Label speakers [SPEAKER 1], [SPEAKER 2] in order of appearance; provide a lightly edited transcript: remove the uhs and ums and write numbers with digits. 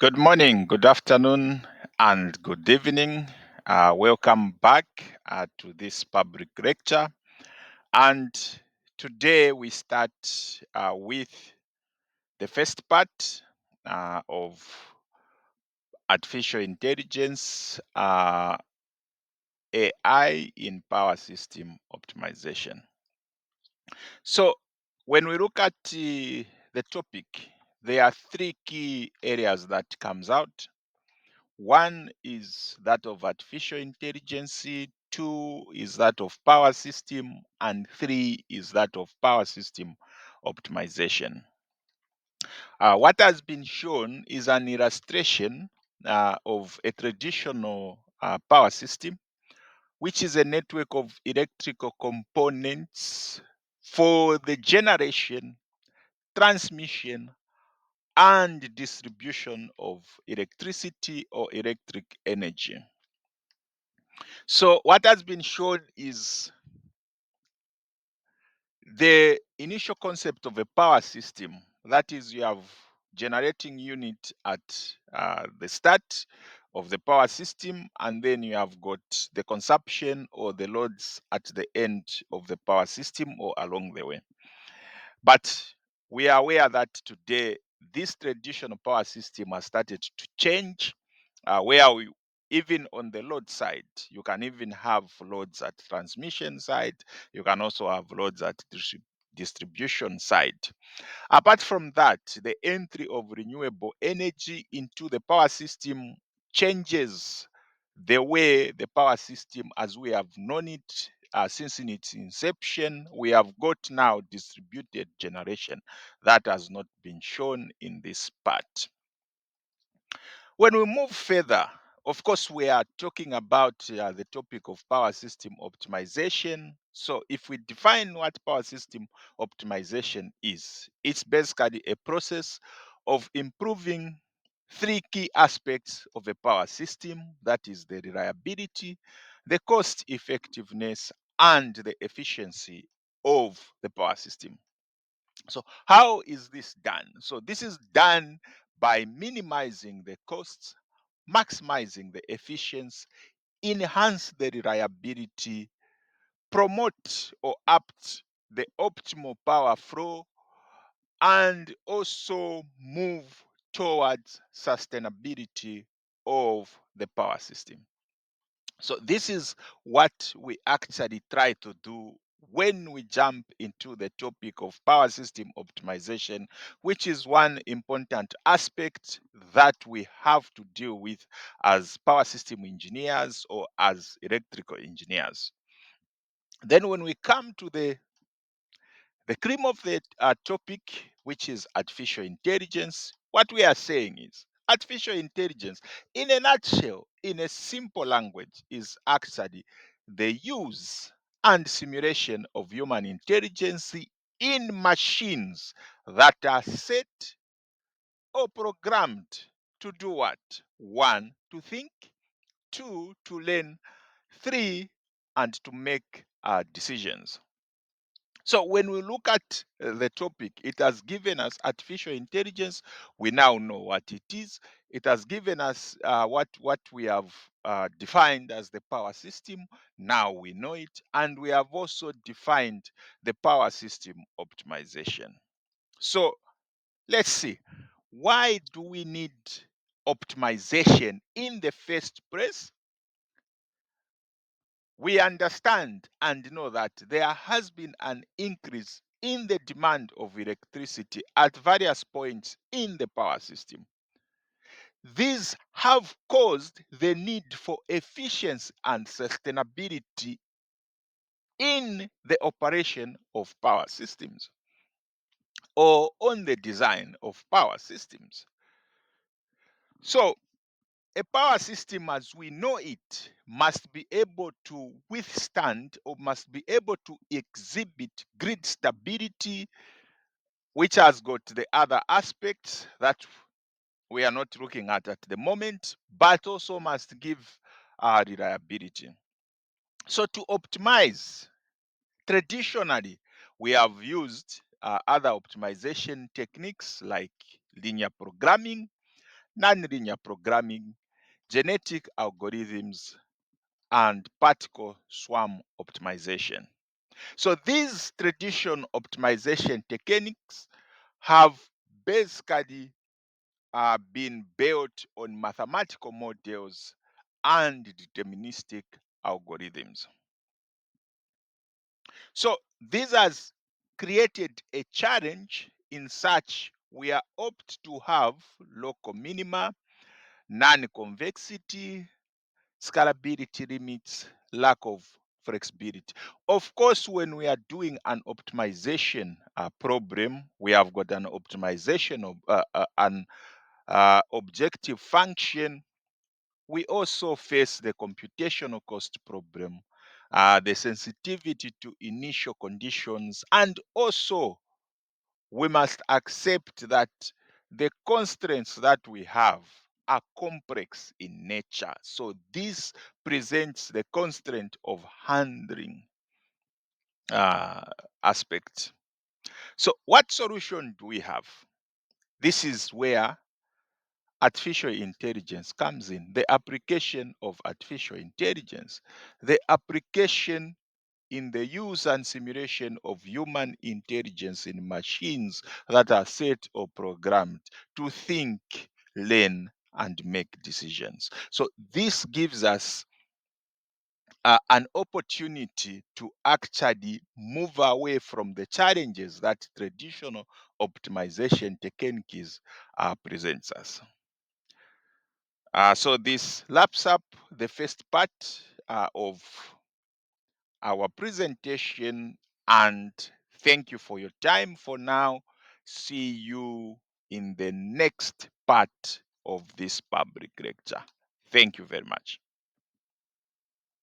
[SPEAKER 1] Good morning, good afternoon, and good evening. Welcome back to this public lecture. And today we start with the first part of artificial intelligence, AI in power system optimization. So, when we look at the topic, there are three key areas that comes out. One is that of artificial intelligence, two is that of power system, and three is that of power system optimization. What has been shown is an illustration of a traditional power system, which is a network of electrical components for the generation, transmission, and distribution of electricity or electric energy. So what has been shown is the initial concept of a power system. That is, you have generating unit at the start of the power system, and then you have got the consumption or the loads at the end of the power system or along the way. But we are aware that today this traditional power system has started to change, where we even on the load side, you can even have loads at transmission side. You can also have loads at distribution side. Apart from that, the entry of renewable energy into the power system changes the way the power system as we have known it since in its inception. We have got now distributed generation that has not been shown in this part. When we move further, of course, we are talking about the topic of power system optimization. So, if we define what power system optimization is, it's basically a process of improving three key aspects of a power system, that is, the reliability, the cost effectiveness, and the efficiency of the power system. So, how is this done? So, this is done by minimizing the costs, maximizing the efficiency, enhance the reliability, promote or opt the optimal power flow, and also move towards sustainability of the power system. So this is what we actually try to do when we jump into the topic of power system optimization, which is one important aspect that we have to deal with as power system engineers or as electrical engineers. Then when we come to the cream of the topic, which is artificial intelligence, what we are saying is artificial intelligence, in a nutshell, in a simple language, is actually the use and simulation of human intelligence in machines that are set or programmed to do what? One, to think, two, to learn, three, and to make decisions. So when we look at the topic, it has given us artificial intelligence. We now know what it is. It has given us what we have defined as the power system. Now we know it, and we have also defined the power system optimization. So let's see, why do we need optimization in the first place? We understand and know that there has been an increase in the demand of electricity at various points in the power system. These have caused the need for efficiency and sustainability in the operation of power systems or on the design of power systems. So, a power system as we know it must be able to withstand or must be able to exhibit grid stability, which has got the other aspects that we are not looking at the moment, but also must give reliability. So to optimize, traditionally, we have used other optimization techniques like linear programming, nonlinear programming, genetic algorithms, and particle swarm optimization. So these traditional optimization techniques have basically been built on mathematical models and deterministic algorithms. So this has created a challenge in such we are opt to have local minima, non-convexity, scalability limits, lack of flexibility. Of course, when we are doing an optimization problem, we have got an optimization of an objective function. We also face the computational cost problem, the sensitivity to initial conditions, and also we must accept that the constraints that we have are complex in nature. So this presents the constraint of handling uh, aspect. So what solution do we have? This is where artificial intelligence comes in, the application of artificial intelligence, the application in the use and simulation of human intelligence in machines that are set or programmed to think, learn, and make decisions. So this gives us an opportunity to actually move away from the challenges that traditional optimization techniques presents us. So this laps up the first part of our presentation, and thank you for your time for now. See you in the next part of this public lecture. Thank you very much.